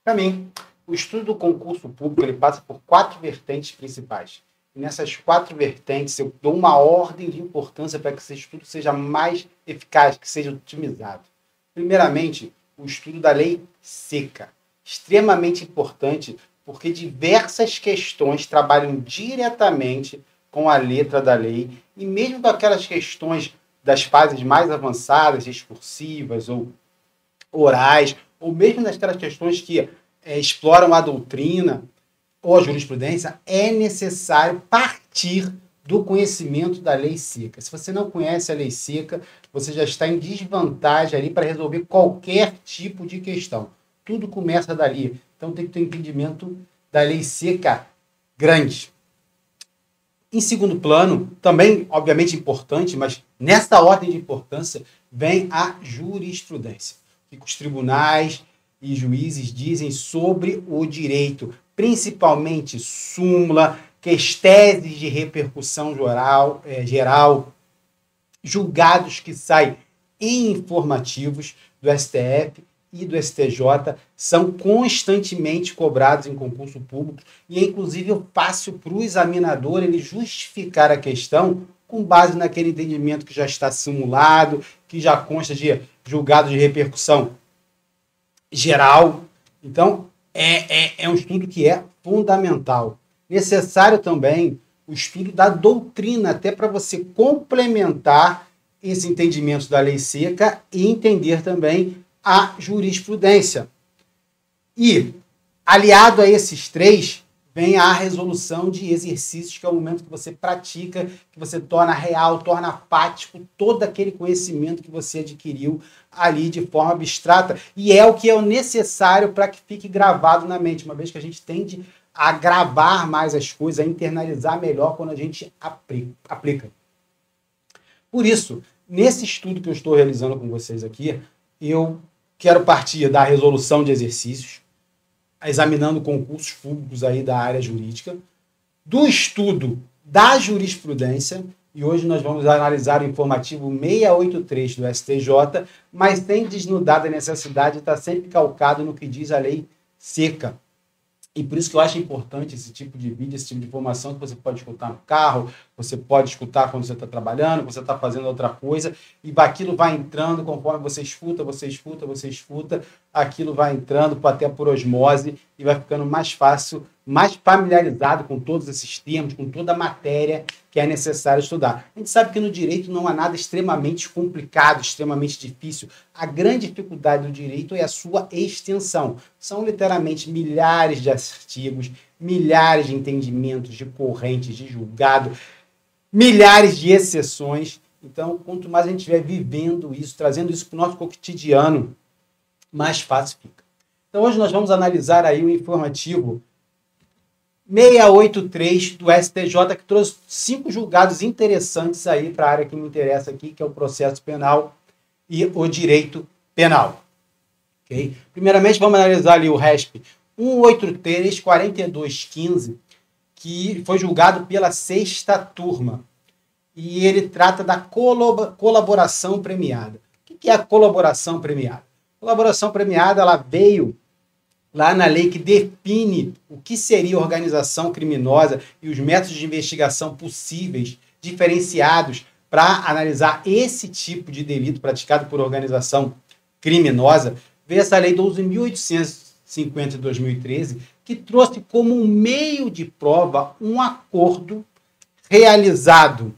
Para mim, o estudo do concurso público ele passa por 4 vertentes principais. E nessas 4 vertentes, eu dou uma ordem de importância para que esse estudo seja mais eficaz, que seja otimizado. Primeiramente, o estudo da lei seca. Extremamente importante, porque diversas questões trabalham diretamente com a letra da lei, e mesmo com aquelas questões das fases mais avançadas, discursivas ou orais, ou mesmo naquelas questões que exploram a doutrina ou a jurisprudência, é necessário partir do conhecimento da lei seca. Se você não conhece a lei seca, você já está em desvantagem ali para resolver qualquer tipo de questão. Tudo começa dali. Então tem que ter um entendimento da lei seca grande. Em segundo plano, também obviamente importante, mas nessa ordem de importância, vem a jurisprudência. O que os tribunais e juízes dizem sobre o direito, principalmente súmula, teses de repercussão geral, julgados que saem em informativos do STF e do STJ, são constantemente cobrados em concurso público e é inclusive fácil para o examinador ele justificar a questão com base naquele entendimento que já está simulado, que já consta de julgado de repercussão geral. Então, é um estudo que é fundamental. Necessário também o estudo da doutrina, até para você complementar esse entendimento da lei seca e entender também a jurisprudência. E, aliado a esses 3, vem a resolução de exercícios, que é o momento que você pratica, que você torna real, torna fático todo aquele conhecimento que você adquiriu ali de forma abstrata. E é o que é necessário para que fique gravado na mente, uma vez que a gente tende a gravar mais as coisas, a internalizar melhor quando a gente aplica. Por isso, nesse estudo que eu estou realizando com vocês aqui, eu quero partir da resolução de exercícios, examinando concursos públicos aí da área jurídica, do estudo da jurisprudência, e hoje nós vamos analisar o informativo 683 do STJ, mas sem desnudar da necessidade de estar sempre calcado no que diz a lei seca. E por isso que eu acho importante esse tipo de vídeo, esse tipo de informação que você pode escutar no carro, você pode escutar quando você está trabalhando, você está fazendo outra coisa, e aquilo vai entrando conforme você escuta, aquilo vai entrando até por osmose e vai ficando mais fácil, mais familiarizado com todos esses termos, com toda a matéria que é necessário estudar. A gente sabe que no direito não há nada extremamente complicado, extremamente difícil. A grande dificuldade do direito é a sua extensão. São literalmente milhares de artigos, milhares de entendimentos, de correntes, de julgado, milhares de exceções. Então, quanto mais a gente estiver vivendo isso, trazendo isso para o nosso cotidiano, mais fácil fica. Então, hoje nós vamos analisar aí o informativo 683 do STJ, que trouxe 5 julgados interessantes aí para a área que me interessa aqui, que é o processo penal e o direito penal. Okay? Primeiramente, vamos analisar ali o RESP 183-4215, que foi julgado pela 6ª turma. E ele trata da colaboração premiada. O que é a colaboração premiada? A colaboração premiada ela veio lá na lei que define o que seria organização criminosa e os métodos de investigação possíveis, diferenciados, para analisar esse tipo de delito praticado por organização criminosa. Veio essa lei 12.850 de 2013, que trouxe como um meio de prova um acordo realizado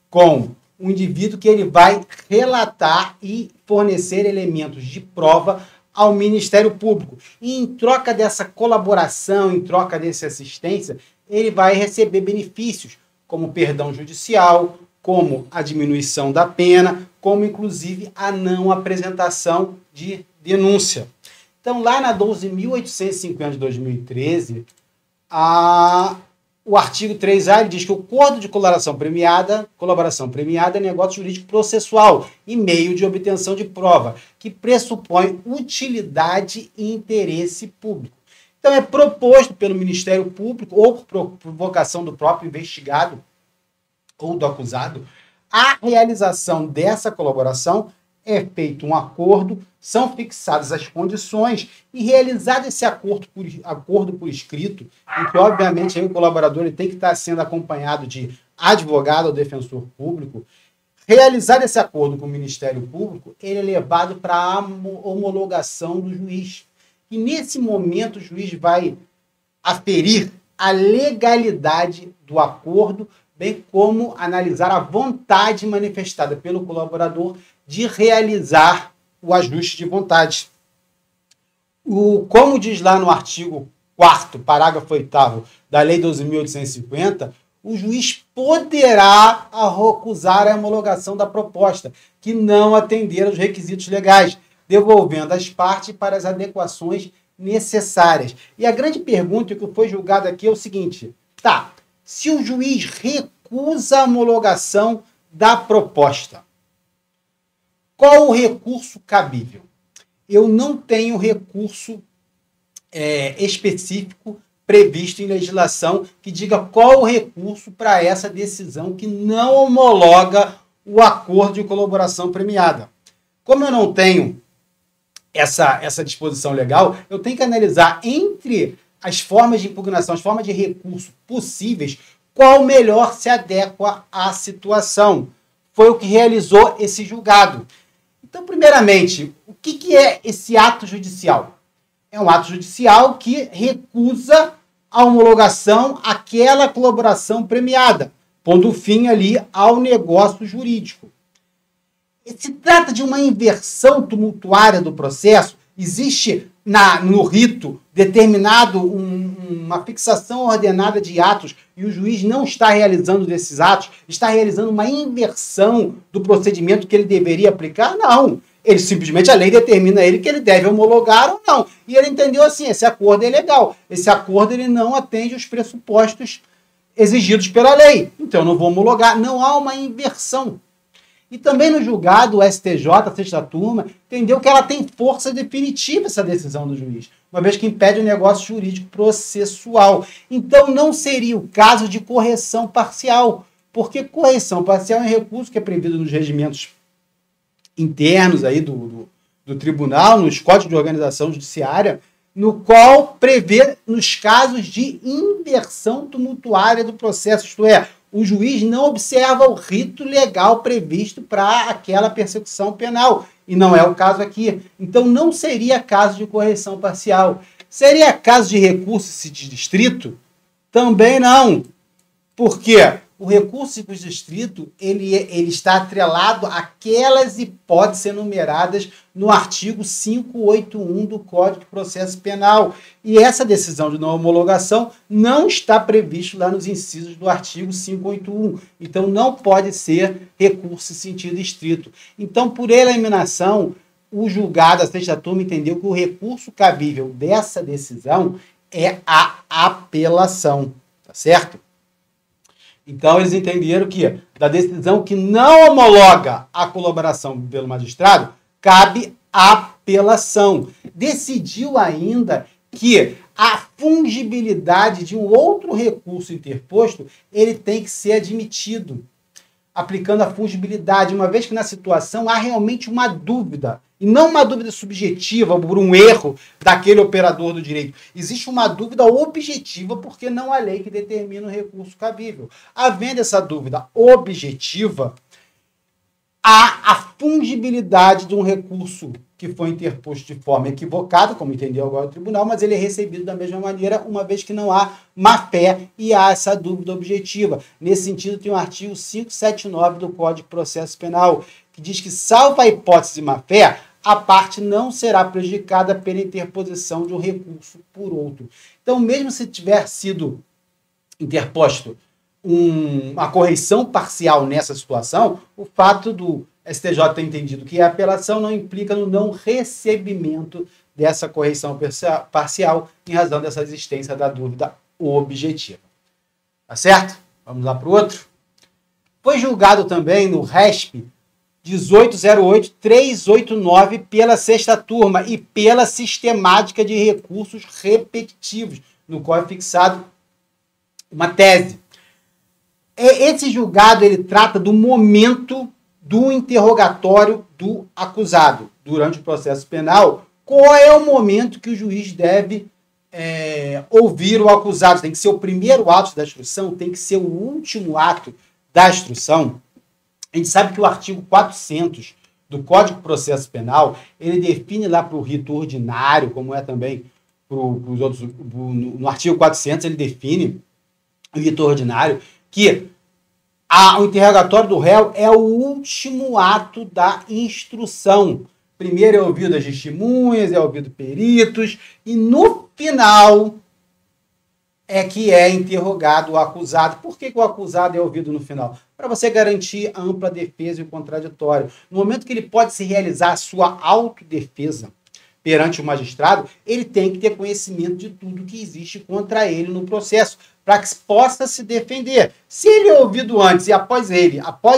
com o indivíduo que ele vai relatar e fornecer elementos de prova ao Ministério Público. E em troca dessa colaboração, em troca dessa assistência, ele vai receber benefícios, como perdão judicial, como a diminuição da pena, como inclusive a não apresentação de denúncia. Então, lá na 12.850 de 2013, o artigo 3A ele diz que o acordo de colaboração premiada é negócio jurídico processual e meio de obtenção de prova, que pressupõe utilidade e interesse público. Então, é proposto pelo Ministério Público, ou por provocação do próprio investigado ou do acusado, a realização dessa colaboração é feito um acordo, são fixadas as condições e realizado esse acordo por escrito, em que, obviamente, aí o colaborador ele tem que estar sendo acompanhado de advogado ou defensor público. Realizado esse acordo com o Ministério Público, ele é levado para a homologação do juiz. E, nesse momento, o juiz vai aferir a legalidade do acordo, bem como analisar a vontade manifestada pelo colaborador de realizar o ajuste de vontade. Como diz lá no artigo 4º, parágrafo 8º da Lei 12.850, o juiz poderá recusar a homologação da proposta, que não atender aos requisitos legais, devolvendo as partes para as adequações necessárias. E a grande pergunta que foi julgada aqui é o seguinte: se o juiz recusa a homologação da proposta, qual o recurso cabível? Eu não tenho recurso específico previsto em legislação que diga qual o recurso para essa decisão que não homologa o acordo de colaboração premiada. Como eu não tenho essa disposição legal, eu tenho que analisar entre as formas de impugnação, as formas de recurso possíveis, qual melhor se adequa à situação. Foi o que realizou esse julgado. Então, primeiramente, o que é esse ato judicial? É um ato judicial que recusa a homologação àquela colaboração premiada, pondo fim ali ao negócio jurídico. Se trata de uma inversão tumultuária do processo. Existe no rito determinado uma fixação ordenada de atos e o juiz não está realizando desses atos, está realizando uma inversão do procedimento que ele deveria aplicar? Não. Ele simplesmente, a lei determina ele que ele deve homologar ou não. E ele entendeu assim: esse acordo é legal, esse acordo ele não atende os pressupostos exigidos pela lei, então eu não vou homologar. Não há uma inversão. E também no julgado, o STJ, a sexta turma, entendeu que ela tem força definitiva, essa decisão do juiz, uma vez que impede o negócio jurídico processual. Então não seria o caso de correção parcial, porque correção parcial é um recurso que é previsto nos regimentos internos aí do tribunal, nos códigos de organização judiciária, no qual prevê nos casos de inversão tumultuária do processo, isto é, o juiz não observa o rito legal previsto para aquela persecução penal, e não é o caso aqui. Então não seria caso de correção parcial. Seria caso de recurso de distrito? Também não. Por quê? O recurso de distrito ele está atrelado àquelas hipóteses enumeradas no artigo 581 do Código de Processo Penal. E essa decisão de não homologação não está previsto lá nos incisos do artigo 581. Então, não pode ser recurso em sentido estrito. Então, por eliminação, o julgado, a sexta turma, entendeu que o recurso cabível dessa decisão é a apelação. Tá certo? Então, eles entenderam que, da decisão que não homologa a colaboração pelo magistrado, cabe apelação. Decidiu ainda que a fungibilidade de um outro recurso interposto, ele tem que ser admitido, aplicando a fungibilidade, uma vez que na situação há realmente uma dúvida, e não uma dúvida subjetiva por um erro daquele operador do direito. Existe uma dúvida objetiva, porque não há lei que determina o recurso cabível. Havendo essa dúvida objetiva, há a fungibilidade de um recurso que foi interposto de forma equivocada, como entendeu agora o tribunal, mas ele é recebido da mesma maneira, uma vez que não há má-fé e há essa dúvida objetiva. Nesse sentido, tem o artigo 579 do Código de Processo Penal, que diz que, salvo a hipótese de má-fé, a parte não será prejudicada pela interposição de um recurso por outro. Então, mesmo se tiver sido interposto uma correção parcial nessa situação, o fato do STJ ter entendido que a apelação não implica no não recebimento dessa correção parcial em razão dessa existência da dúvida objetiva. Tá certo? Vamos lá para o outro. Foi julgado também no RESP 1808-389 pela sexta turma e pela sistemática de recursos repetitivos, no qual é fixado uma tese. Esse julgado ele trata do momento do interrogatório do acusado. Durante o processo penal, qual é o momento que o juiz deve ouvir o acusado? Tem que ser o primeiro ato da instrução? Tem que ser o último ato da instrução? A gente sabe que o artigo 400 do Código de Processo Penal, ele define lá para o rito ordinário, como é também para os outros, no artigo 400, ele define o rito ordinário, que o interrogatório do réu é o último ato da instrução. Primeiro é ouvido as testemunhas, é ouvido peritos, e no final é que é interrogado o acusado. Por que o acusado é ouvido no final? Para você garantir a ampla defesa e o contraditório. No momento que ele pode se realizar a sua autodefesa perante o magistrado, ele tem que ter conhecimento de tudo que existe contra ele no processo, para que possa se defender. Se ele é ouvido antes e após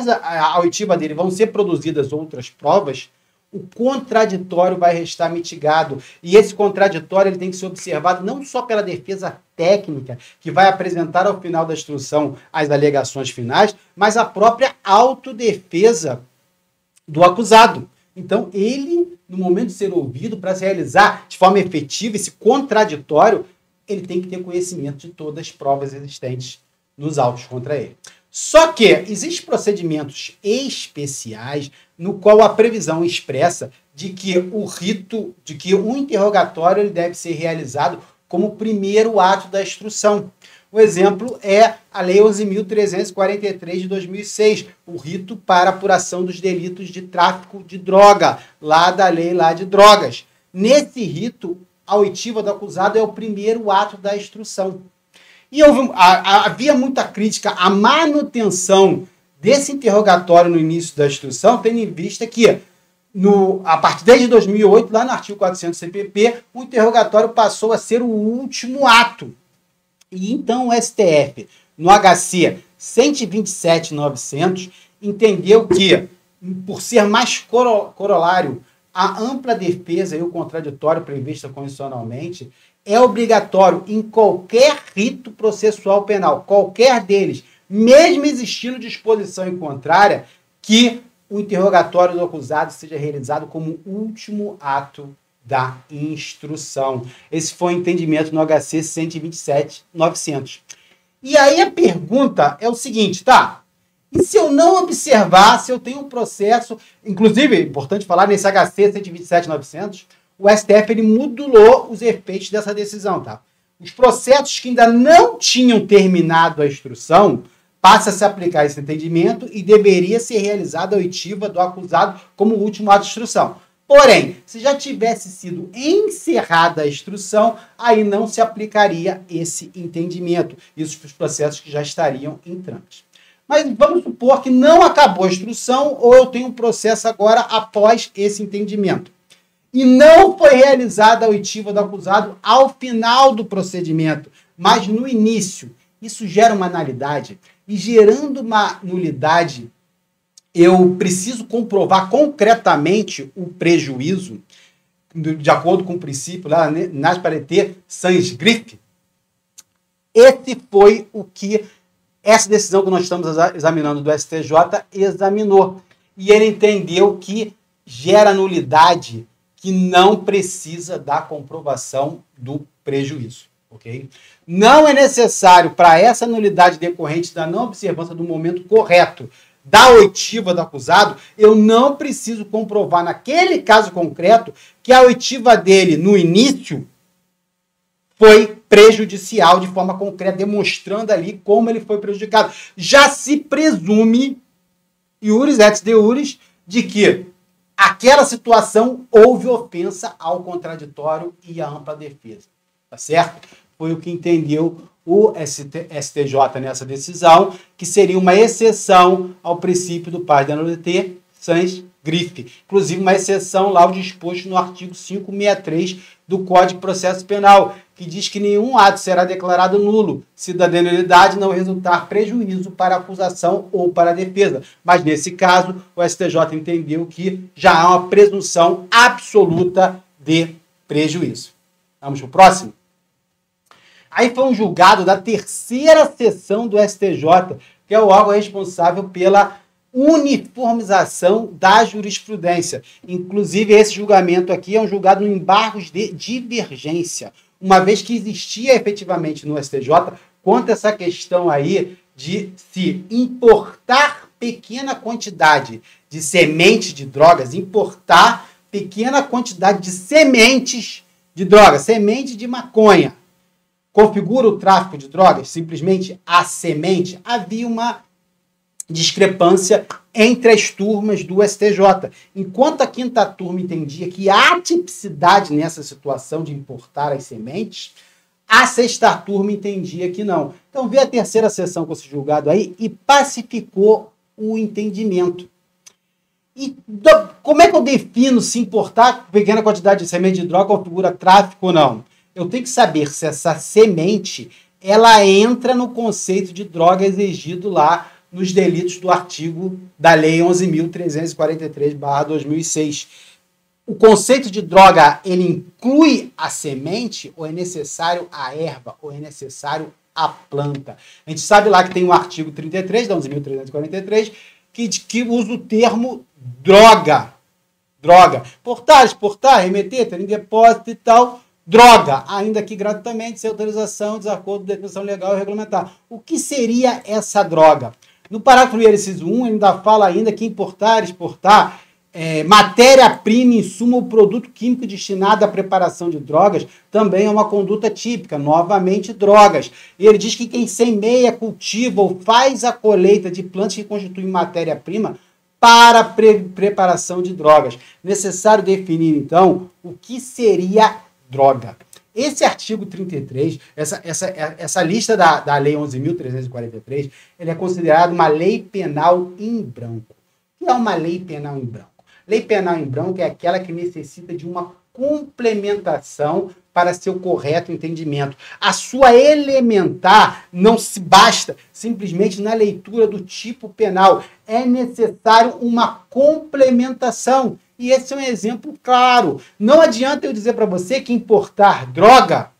a oitiva dele, vão ser produzidas outras provas, o contraditório vai restar mitigado. E esse contraditório ele tem que ser observado não só pela defesa técnica, que vai apresentar ao final da instrução as alegações finais, mas a própria autodefesa do acusado. Então, ele, no momento de ser ouvido, para se realizar de forma efetiva esse contraditório, ele tem que ter conhecimento de todas as provas existentes nos autos contra ele. Só que existem procedimentos especiais no qual a previsão expressa de que o interrogatório ele deve ser realizado como primeiro ato da instrução. O exemplo é a Lei 11.343 de 2006, o rito para apuração dos delitos de tráfico de droga, lá da lei lá de drogas. Nesse rito, a oitiva do acusado é o primeiro ato da instrução. E havia muita crítica à manutenção desse interrogatório no início da instrução, tendo em vista que, a partir desde 2008, lá no artigo 400 CPP, o interrogatório passou a ser o último ato. E então o STF, no HC 127.900, entendeu que, por ser mais corolário a ampla defesa e o contraditório prevista constitucionalmente, é obrigatório em qualquer rito processual penal, qualquer deles, mesmo existindo disposição em contrária, que o interrogatório do acusado seja realizado como último ato da instrução. Esse foi o entendimento no HC 127.900. E aí a pergunta é o seguinte, tá? E se eu não observar, se eu tenho um processo, inclusive, é importante falar, nesse HC 127.900, o STF ele modulou os efeitos dessa decisão, tá? Os processos que ainda não tinham terminado a instrução, passa a se aplicar esse entendimento e deveria ser realizada a oitiva do acusado como último ato de instrução. Porém, se já tivesse sido encerrada a instrução, aí não se aplicaria esse entendimento. Isso para os processos que já estariam em trâmite. Mas vamos supor que não acabou a instrução ou eu tenho um processo agora após esse entendimento. E não foi realizada a oitiva do acusado ao final do procedimento, mas no início. Isso gera uma nulidade. E gerando uma nulidade, eu preciso comprovar concretamente o prejuízo, de acordo com o princípio lá, nas pareté sans griffe. Esse foi o que essa decisão que nós estamos examinando do STJ examinou. E ele entendeu que gera nulidade que não precisa da comprovação do prejuízo. Okay? Não é necessário, para essa nulidade decorrente da não observância do momento correto da oitiva do acusado, eu não preciso comprovar naquele caso concreto que a oitiva dele no início foi prejudicial de forma concreta, demonstrando ali como ele foi prejudicado. Já se presume, iuris et de iuris, de que aquela situação houve ofensa ao contraditório e à ampla defesa. Tá certo? Foi o que entendeu o STJ nessa decisão, que seria uma exceção ao princípio do par de nullité sans griffe. Inclusive, uma exceção lá, o disposto no artigo 563 do Código de Processo Penal, que diz que nenhum ato será declarado nulo se da nulidade não resultar prejuízo para a acusação ou para a defesa. Mas, nesse caso, o STJ entendeu que já há uma presunção absoluta de prejuízo. Vamos para o próximo? Aí foi um julgado da terceira sessão do STJ, que é o órgão responsável pela uniformização da jurisprudência. Inclusive, esse julgamento aqui é um julgado em embargos de divergência, uma vez que existia efetivamente no STJ quanto a essa questão aí de se importar pequena quantidade de semente de drogas, importar pequena quantidade de sementes de drogas, semente de maconha, configura o tráfico de drogas, simplesmente a semente. Havia uma discrepância entre as turmas do STJ. Enquanto a quinta turma entendia que há tipicidade nessa situação de importar as sementes, a sexta turma entendia que não. Então veio a terceira sessão com esse julgado aí e pacificou o entendimento. E como é que eu defino se importar pequena quantidade de semente de droga configura tráfico ou não? Eu tenho que saber se essa semente ela entra no conceito de droga exigido lá nos delitos do artigo da Lei 11.343/2006. O conceito de droga, ele inclui a semente ou é necessário a erva ou é necessário a planta? A gente sabe lá que tem o artigo 33 da 11.343 que usa o termo droga. Droga. Portar, exportar, remeter, ter em depósito e tal. Droga, ainda que gratuitamente, sem autorização, desacordo com definição legal e regulamentar. O que seria essa droga? No parágrafo inciso 1, ele ainda fala ainda que importar, exportar, matéria-prima, insumo ou produto químico destinado à preparação de drogas também é uma conduta típica, novamente drogas. E ele diz que quem semeia, cultiva ou faz a colheita de plantas que constituem matéria-prima para preparação de drogas. Necessário definir, então, o que seria droga. Esse artigo 33, essa lista da Lei 11.343, ele é considerado uma lei penal em branco. O que é uma lei penal em branco? Lei penal em branco é aquela que necessita de uma complementação para seu correto entendimento. A sua elementar não se basta simplesmente na leitura do tipo penal. É necessário uma complementação. E esse é um exemplo claro. Não adianta eu dizer para você que importar droga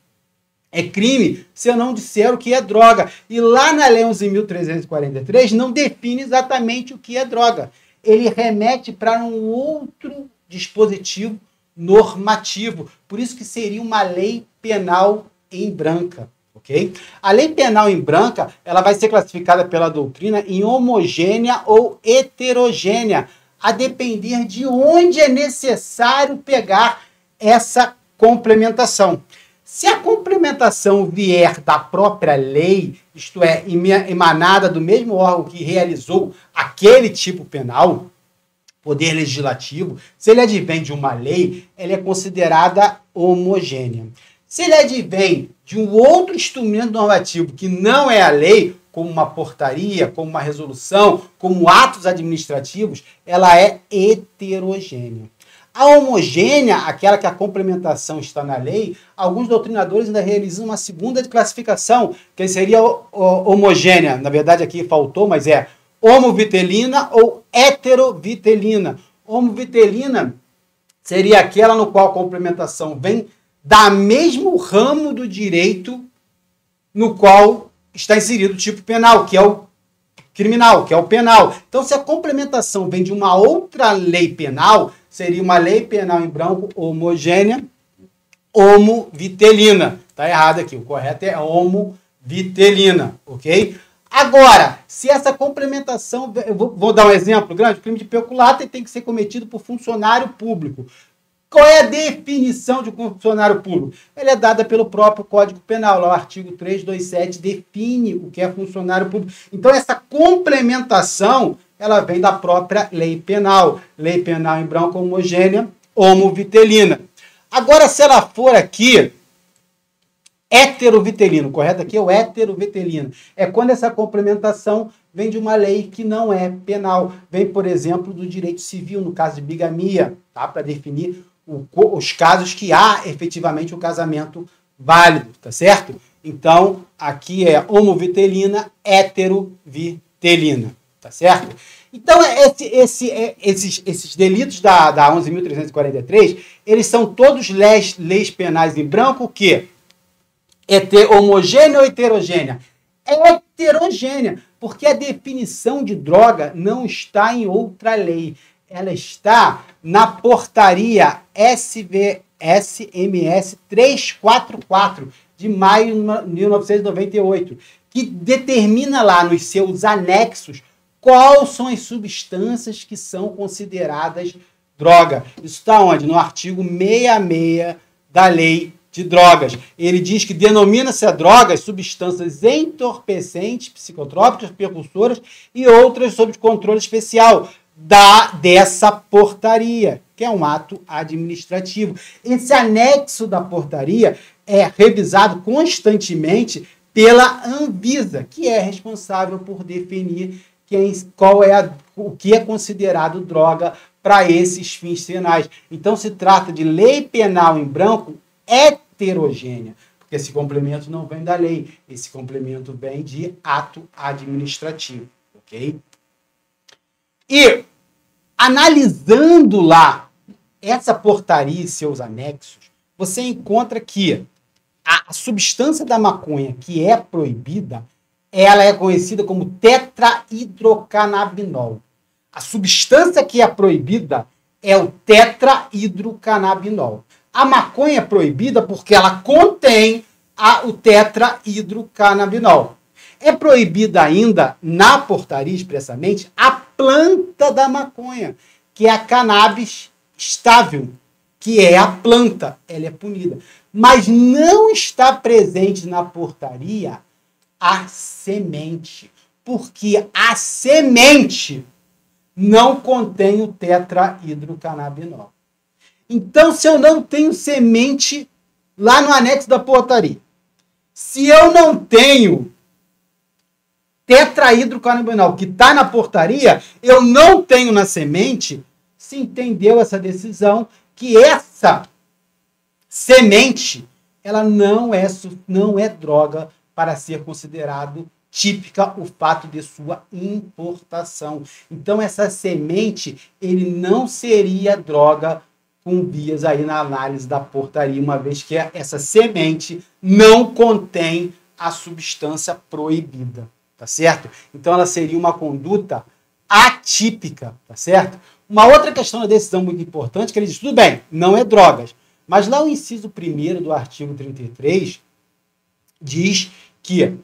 é crime se eu não disser o que é droga. E lá na Lei 11.343 não define exatamente o que é droga. Ele remete para um outro dispositivo normativo. Por isso que seria uma lei penal em branca. Okay? A lei penal em branca ela vai ser classificada pela doutrina em homogênea ou heterogênea, a depender de onde é necessário pegar essa complementação. Se a complementação vier da própria lei, isto é, emanada do mesmo órgão que realizou aquele tipo penal, Poder Legislativo, se ele advém de uma lei, ela é considerada homogênea. Se ele advém de um outro instrumento normativo que não é a lei, como uma portaria, como uma resolução, como atos administrativos, ela é heterogênea. A homogênea, aquela que a complementação está na lei, alguns doutrinadores ainda realizam uma segunda classificação, que seria homogênea. Na verdade, aqui faltou, mas é homovitelina ou heterovitelina. Homovitelina seria aquela no qual a complementação vem da mesmo ramo do direito no qual está inserido o tipo penal, que é o criminal, que é o penal. Então, se a complementação vem de uma outra lei penal, seria uma lei penal em branco homogênea, homovitelina. Está errado aqui, o correto é homovitelina, ok? Agora, se essa complementação... Eu vou dar um exemplo grande. O crime de peculato tem que ser cometido por funcionário público. Qual é a definição de funcionário público? Ela é dada pelo próprio Código Penal. Lá o artigo 327 define o que é funcionário público. Então, essa complementação, ela vem da própria lei penal. Lei penal em branco homogênea, homovitelina. Agora, se ela for aqui, heterovitelino, correto? Aqui é o heterovitelino. É quando essa complementação vem de uma lei que não é penal. Vem, por exemplo, do direito civil, no caso de bigamia, tá? Para definir os casos que há efetivamente um casamento válido, tá certo? Então, aqui é homovitelina, heterovitelina, tá certo? Então, esses delitos da 11.343, eles são todos leis penais em branco que homogênea ou heterogênea? Heterogênea. Porque a definição de droga não está em outra lei. Ela está na portaria SMS 344, de maio de 1998, que determina lá nos seus anexos quais são as substâncias que são consideradas droga. Isso está onde? No artigo 66 da Lei de Drogas. Ele diz que denomina-se a drogas substâncias entorpecentes, psicotrópicas, percursoras e outras sob controle especial dessa portaria, que é um ato administrativo. Esse anexo da portaria é revisado constantemente pela Anvisa, que é responsável por definir o que é considerado droga para esses fins penais. Então, se trata de lei penal em branco heterogênea, porque esse complemento não vem da lei, esse complemento vem de ato administrativo, ok? E, analisando lá essa portaria e seus anexos, você encontra que a substância da maconha que é proibida, ela é conhecida como tetrahidrocannabinol. A substância que é proibida é o tetrahidrocannabinol. A maconha é proibida porque ela contém o tetrahidrocannabinol. É proibida ainda, na portaria expressamente, a planta da maconha, que é a cannabis estável, que é a planta, ela é punida. Mas não está presente na portaria a semente, porque a semente não contém o tetrahidrocannabinol. Então, se eu não tenho semente lá no anexo da portaria, se eu não tenho tetrahidrocannabinol que está na portaria, eu não tenho na semente, se entendeu essa decisão que essa semente ela não é droga para ser considerado típica o fato de sua importação. Então, essa semente, ele não seria droga com vias aí na análise da portaria, uma vez que essa semente não contém a substância proibida, tá certo? Então, ela seria uma conduta atípica, tá certo? Uma outra questão da decisão muito importante, que ele diz, tudo bem, não é drogas, mas lá o inciso 1º do artigo 33 diz que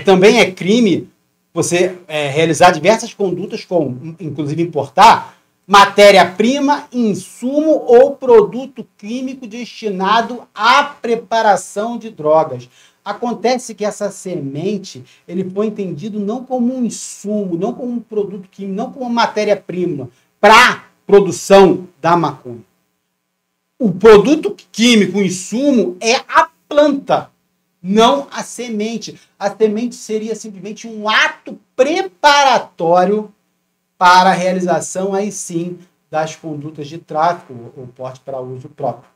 também é crime você realizar diversas condutas, como inclusive importar matéria-prima, insumo ou produto químico destinado à preparação de drogas. Acontece que essa semente, ele foi entendido não como um insumo, não como um produto químico, não como matéria-prima para produção da maconha. O produto químico, o insumo, é a planta, não a semente. A semente seria simplesmente um ato preparatório para a realização, aí sim, das condutas de tráfico ou porte para uso próprio.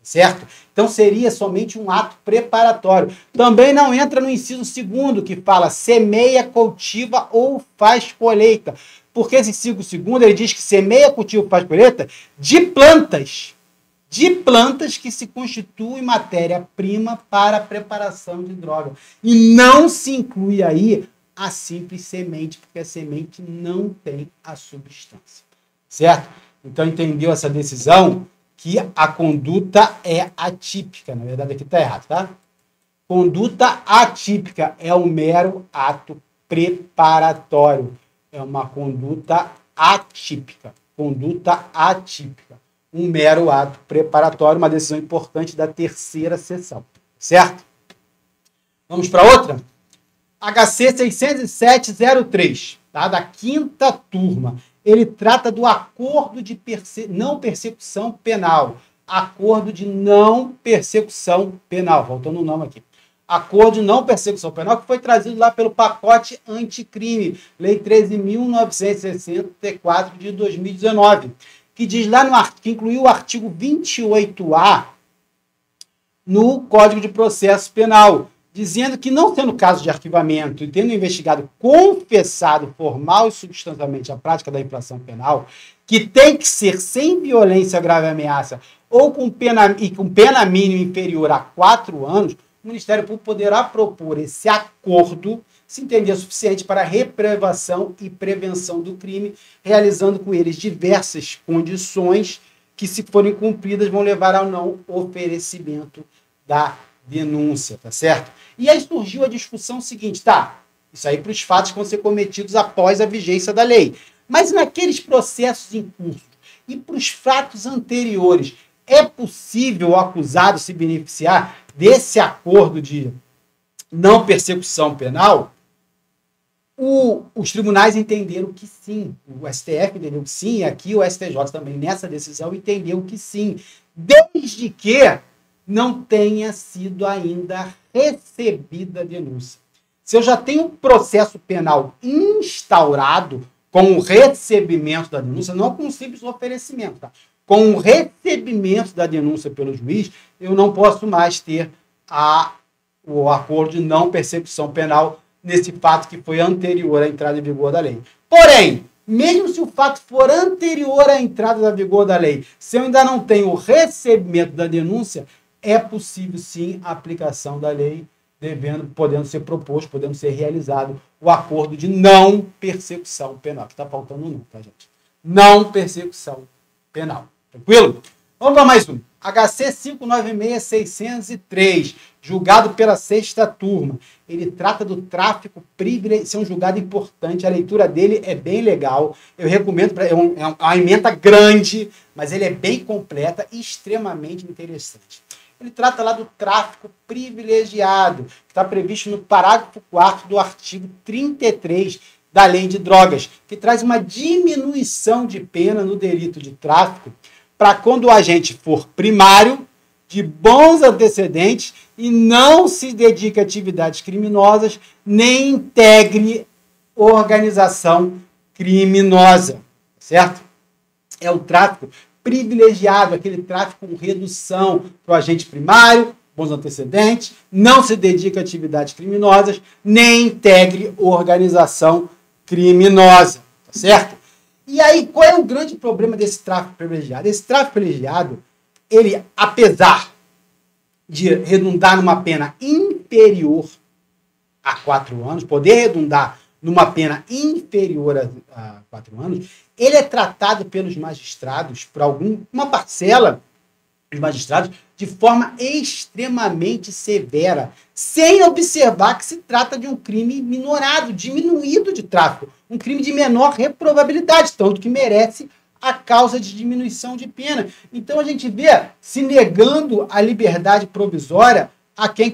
Certo? Então, seria somente um ato preparatório. Também não entra no inciso 2º, que fala semeia, cultiva ou faz colheita. Porque esse inciso 2º, ele diz que semeia, cultiva ou faz colheita de plantas que se constituem matéria-prima para a preparação de droga. E não se inclui aí a simples semente, porque a semente não tem a substância. Certo? Então, entendeu essa decisão? Que a conduta é atípica. Na verdade, aqui está errado, tá? Conduta atípica é um mero ato preparatório. É uma conduta atípica. Conduta atípica. Um mero ato preparatório, uma decisão importante da 3ª seção. Certo? Vamos para outra? HC 60703, tá? Da 5ª turma. Ele trata do acordo de não persecução penal. Acordo de não persecução penal. Voltando o nome aqui. Acordo de não persecução penal, que foi trazido lá pelo pacote anticrime, Lei 13.964 de 2019, que diz lá que incluiu o artigo 28A no Código de Processo Penal, dizendo que, não sendo caso de arquivamento e tendo investigado confessado formal e substancialmente a prática da infração penal, que tem que ser sem violência, grave ameaça ou com pena mínima inferior a 4 anos, o Ministério Público poderá propor esse acordo se entender suficiente para reprovação e prevenção do crime, realizando com eles diversas condições que, se forem cumpridas, vão levar ao não oferecimento da denúncia, tá certo? E aí surgiu a discussão seguinte, tá, isso aí para os fatos que vão ser cometidos após a vigência da lei. Mas naqueles processos em curso e para os fatos anteriores, é possível o acusado se beneficiar desse acordo de não persecução penal? Os tribunais entenderam que sim, o STF entendeu que sim, e aqui o STJ também, nessa decisão, entendeu que sim, desde que não tenha sido ainda recebida a denúncia. Se eu já tenho um processo penal instaurado com o recebimento da denúncia, não com um simples oferecimento, tá? Com o recebimento da denúncia pelo juiz, eu não posso mais ter o acordo de não persecução penal nesse fato que foi anterior à entrada em vigor da lei. Porém, mesmo se o fato for anterior à entrada em vigor da lei, se eu ainda não tenho o recebimento da denúncia, é possível sim a aplicação da lei, podendo ser proposto, podendo ser realizado o acordo de não persecução penal. Aqui está faltando um não, tá, gente? Não persecução penal. Tranquilo? Vamos para mais um. HC 596-603, julgado pela 6ª turma. Ele trata do tráfico privilegiado. Esse é um julgado importante, a leitura dele é bem legal. Eu recomendo, é uma ementa grande, mas ele é bem completa e extremamente interessante. Ele trata lá do tráfico privilegiado, que está previsto no parágrafo 4º do artigo 33 da Lei de Drogas, que traz uma diminuição de pena no delito de tráfico para quando o agente for primário, de bons antecedentes e não se dedique a atividades criminosas, nem integre organização criminosa, certo? É o tráfico privilegiado, aquele tráfico com redução para o agente primário, bons antecedentes, não se dedica a atividades criminosas, nem integre organização criminosa, tá certo? E aí, qual é o grande problema desse tráfico privilegiado? Esse tráfico privilegiado, ele, apesar de redundar numa pena inferior a 4 anos, poder redundar numa pena inferior a 4 anos, ele é tratado pelos magistrados, por uma parcela dos magistrados, de forma extremamente severa, sem observar que se trata de um crime minorado, diminuído de tráfico, um crime de menor reprovabilidade, tanto que merece a causa de diminuição de pena. Então a gente vê se negando a liberdade provisória a quem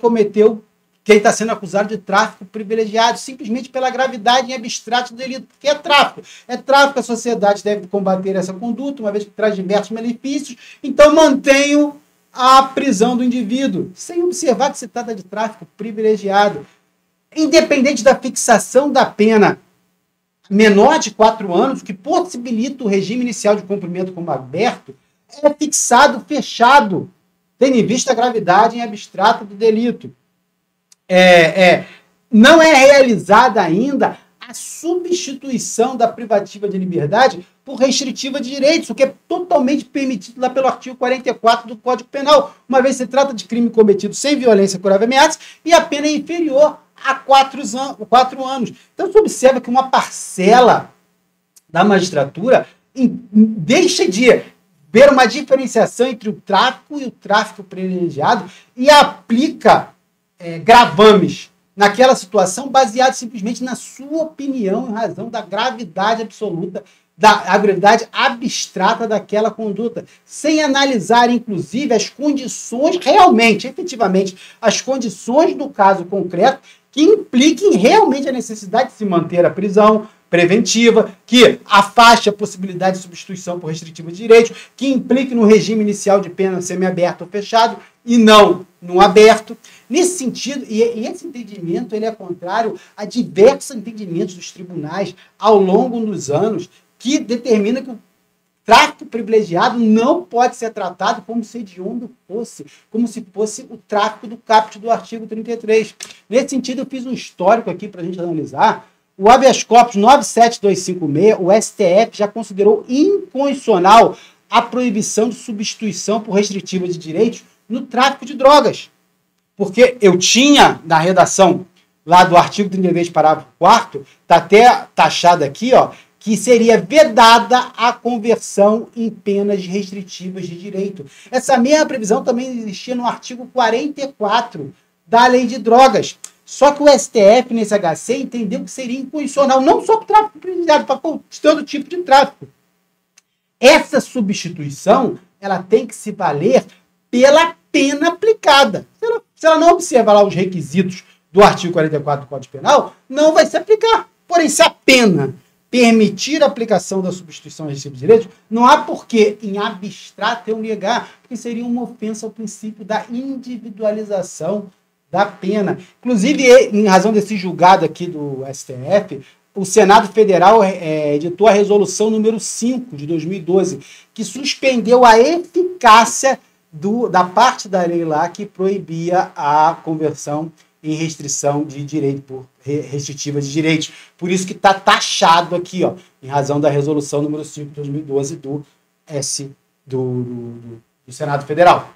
está sendo acusado de tráfico privilegiado, simplesmente pela gravidade em abstrato do delito, porque é tráfico. É tráfico, a sociedade deve combater essa conduta, uma vez que traz diversos malefícios, então mantenho a prisão do indivíduo, sem observar que se trata de tráfico privilegiado. Independente da fixação da pena menor de 4 anos, o que possibilita o regime inicial de cumprimento como aberto, é fixado fechado, tendo em vista a gravidade em abstrato do delito. Não é realizada ainda a substituição da privativa de liberdade por restritiva de direitos, o que é totalmente permitido lá pelo artigo 44 do Código Penal, uma vez que se trata de crime cometido sem violência, grave ameaça, e a pena é inferior a 4 anos. Então, se observa que uma parcela da magistratura deixa de ver uma diferenciação entre o tráfico e o tráfico privilegiado e aplica gravames naquela situação baseado simplesmente na sua opinião em razão da gravidade absoluta, da gravidade abstrata daquela conduta, sem analisar, inclusive, as condições realmente, efetivamente, as condições do caso concreto que impliquem realmente a necessidade de se manter a prisão preventiva, que afaste a possibilidade de substituição por restritiva de direitos, que implique no regime inicial de pena semiaberto ou fechado e não no aberto. Nesse sentido, e esse entendimento ele é contrário a diversos entendimentos dos tribunais ao longo dos anos, que determina que o tráfico privilegiado não pode ser tratado como se hediondo fosse, como se fosse o tráfico do caput do artigo 33. Nesse sentido, eu fiz um histórico aqui para a gente analisar. O habeas corpus 97256, o STF já considerou inconstitucional a proibição de substituição por restritiva de direitos no tráfico de drogas. Porque eu tinha, na redação lá do artigo 33, parágrafo 4º, está até taxado aqui, ó, que seria vedada a conversão em penas restritivas de direito. Essa mesma previsão também existia no artigo 44 da Lei de Drogas. Só que o STF, nesse HC, entendeu que seria inconstitucional, não só para o tráfico privilegiado, para todo tipo de tráfico. Essa substituição, ela tem que se valer pela pena aplicada. Se ela não observar lá os requisitos do artigo 44 do Código Penal, não vai se aplicar. Porém, se a pena permitir a aplicação da substituição restritiva de direitos, não há porquê, em abstrato, eu negar, porque seria uma ofensa ao princípio da individualização da pena. Inclusive, em razão desse julgado aqui do STF, o Senado Federal editou a resolução número 5 de 2012, que suspendeu a eficácia da parte da lei lá que proibia a conversão em restrição de direito, restritiva de direitos. Por isso que está taxado aqui, ó, em razão da resolução número 5 de 2012 do Senado Federal.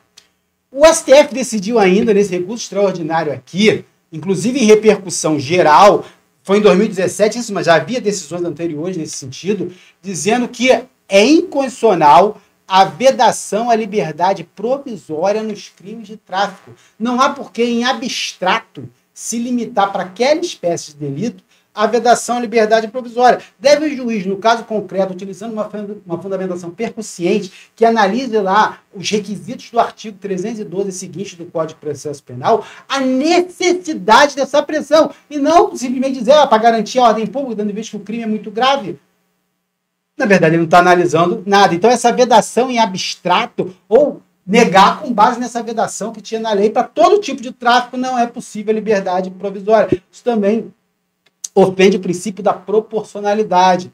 O STF decidiu ainda, nesse recurso extraordinário aqui, inclusive em repercussão geral, foi em 2017, isso, mas já havia decisões anteriores nesse sentido, dizendo que é inconstitucional a vedação à liberdade provisória nos crimes de tráfico. Não há por que, em abstrato, se limitar para aquela espécie de delito a vedação à liberdade provisória. Deve o juiz, no caso concreto, utilizando uma fundamentação percussiente, que analise lá os requisitos do artigo 312 seguinte do Código de Processo Penal, a necessidade dessa pressão, e não simplesmente dizer, para garantir a ordem pública, dando vista que o crime é muito grave. Na verdade, ele não está analisando nada. Então, essa vedação em abstrato, ou negar com base nessa vedação que tinha na lei, para todo tipo de tráfico não é possível a liberdade provisória. Isso também ofende o princípio da proporcionalidade.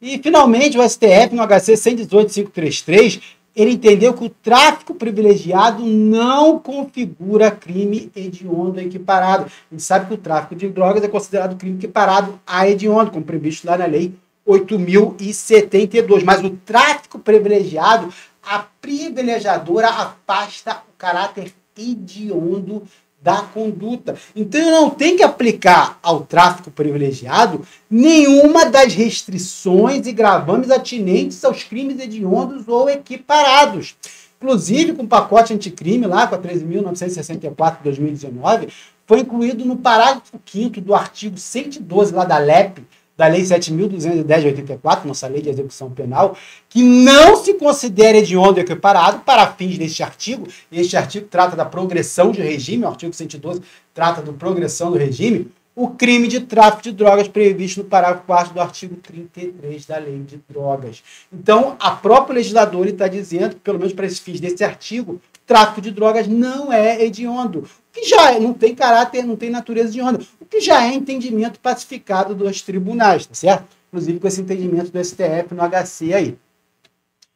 E, finalmente, o STF, no HC 118.533, ele entendeu que o tráfico privilegiado não configura crime hediondo equiparado. A gente sabe que o tráfico de drogas é considerado crime equiparado a hediondo, como previsto lá na lei 8.072. Mas o tráfico privilegiado, a privilegiadora afasta o caráter hediondo da conduta. Então, eu não tenho que aplicar ao tráfico privilegiado nenhuma das restrições e gravames atinentes aos crimes hediondos ou equiparados. Inclusive, com o pacote anticrime, lá com a 13.964 de 2019, foi incluído no parágrafo 5º do artigo 112 lá da LEP, da Lei 7.210 de 84, nossa Lei de Execução Penal, que não se considera hediondo e equiparado para fins deste artigo. Este artigo trata da progressão de regime, o artigo 112 trata da progressão do regime, o crime de tráfico de drogas previsto no parágrafo 4º do artigo 33 da Lei de Drogas. Então, a própria legisladora está dizendo que, pelo menos para esses fins desse artigo, tráfico de drogas não é hediondo, que já não tem caráter, não tem natureza hedionda, o que já é entendimento pacificado dos tribunais, tá certo? Inclusive com esse entendimento do STF no HC aí.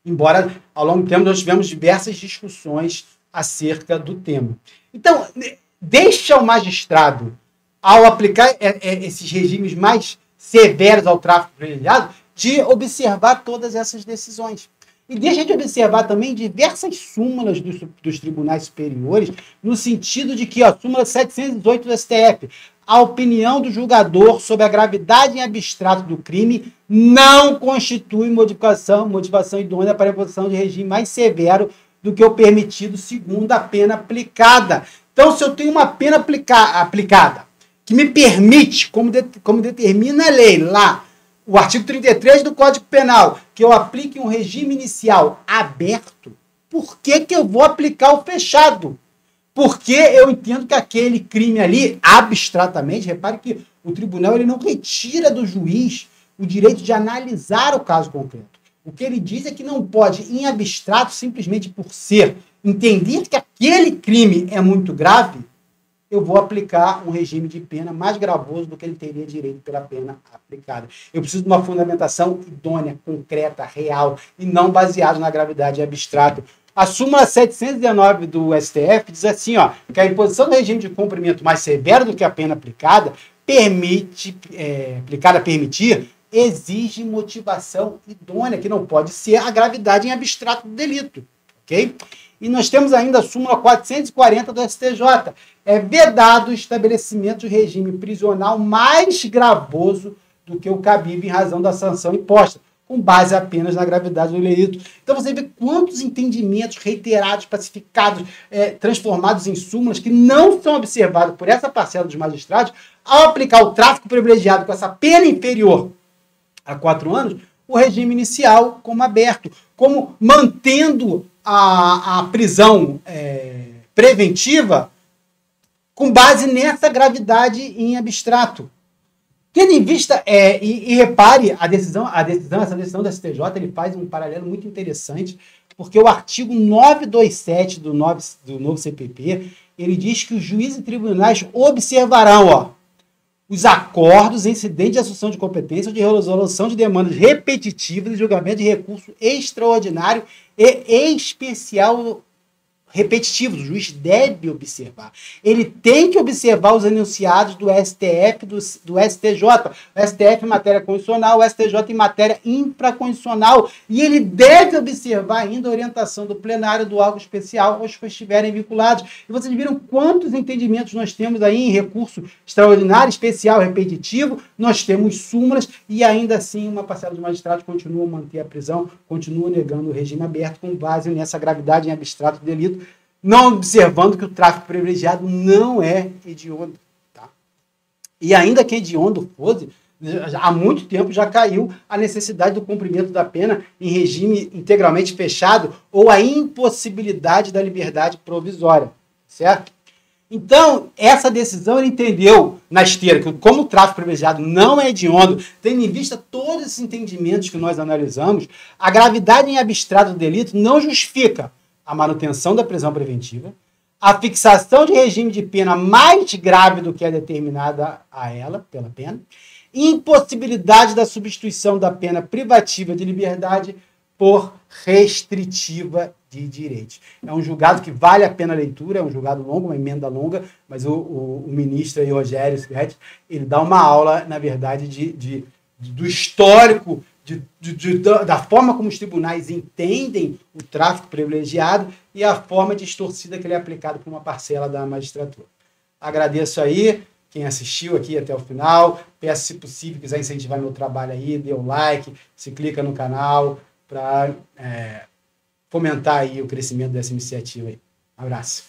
Embora, ao longo do tempo, nós tivemos diversas discussões acerca do tema. Então, deixa o magistrado, ao aplicar esses regimes mais severos ao tráfico privilegiado, de observar todas essas decisões. E deixa de observar também diversas súmulas dos tribunais superiores, no sentido de que, súmula 718 do STF, a opinião do julgador sobre a gravidade em abstrato do crime não constitui motivação idônea para a imposição de regime mais severo do que o permitido segundo a pena aplicada. Então, se eu tenho uma pena aplicada que me permite, como determina a lei lá, o artigo 33 do Código Penal, que eu aplique um regime inicial aberto, por que eu vou aplicar o fechado? Porque eu entendo que aquele crime ali, abstratamente, repare que o tribunal ele não retira do juiz o direito de analisar o caso concreto. O que ele diz é que não pode, em abstrato, simplesmente por entender que aquele crime é muito grave, eu vou aplicar um regime de pena mais gravoso do que ele teria direito pela pena aplicada. Eu preciso de uma fundamentação idônea, concreta, real, e não baseada na gravidade abstrata. A súmula 719 do STF diz assim, que a imposição do regime de cumprimento mais severo do que a pena aplicada exige motivação idônea, que não pode ser a gravidade em abstrato do delito. ok? E nós temos ainda a súmula 440 do STJ. É vedado o estabelecimento de regime prisional mais gravoso do que o cabível em razão da sanção imposta, com base apenas na gravidade do delito. Então você vê quantos entendimentos reiterados, pacificados, transformados em súmulas que não são observados por essa parcela dos magistrados ao aplicar o tráfico privilegiado com essa pena inferior a 4 anos, o regime inicial como aberto, como mantendo a prisão preventiva com base nessa gravidade em abstrato. Tendo em vista, e repare, essa decisão da STJ, ele faz um paralelo muito interessante, porque o artigo 927 do novo CPP, ele diz que os juízes e tribunais observarão, os acordos incidentes de assunção de competência ou de resolução de demandas repetitivas e julgamento de recurso extraordinário e especial repetitivos. O juiz deve observar. Ele tem que observar os enunciados do STF, do STJ. O STF em matéria constitucional, o STJ em matéria infraconstitucional. E ele deve observar ainda a orientação do plenário do órgão especial aos que estiverem vinculados. E vocês viram quantos entendimentos nós temos aí em recurso extraordinário, especial, repetitivo. Nós temos súmulas e ainda assim uma parcela dos magistrados continua a manter a prisão, continua negando o regime aberto com base nessa gravidade em abstrato do delito, não observando que o tráfico privilegiado não é hediondo. Tá? E ainda que hediondo fosse, há muito tempo já caiu a necessidade do cumprimento da pena em regime integralmente fechado ou a impossibilidade da liberdade provisória. Certo? Então, essa decisão ele entendeu na esteira que como o tráfico privilegiado não é hediondo, tendo em vista todos esses entendimentos que nós analisamos, a gravidade em abstrato do delito não justifica a manutenção da prisão preventiva, a fixação de regime de pena mais grave do que é determinada a ela, pela pena, e impossibilidade da substituição da pena privativa de liberdade por restritiva de direitos. É um julgado que vale a pena a leitura, é um julgado longo, uma emenda longa, mas o ministro aí, Rogério Schietti, ele dá uma aula, na verdade, do histórico, da forma como os tribunais entendem o tráfico privilegiado e a forma distorcida que ele é aplicado por uma parcela da magistratura. Agradeço aí quem assistiu aqui até o final. Peço, se possível, quiser incentivar meu trabalho aí, dê um like, se clica no canal para fomentar aí o crescimento dessa iniciativa aí. Um abraço.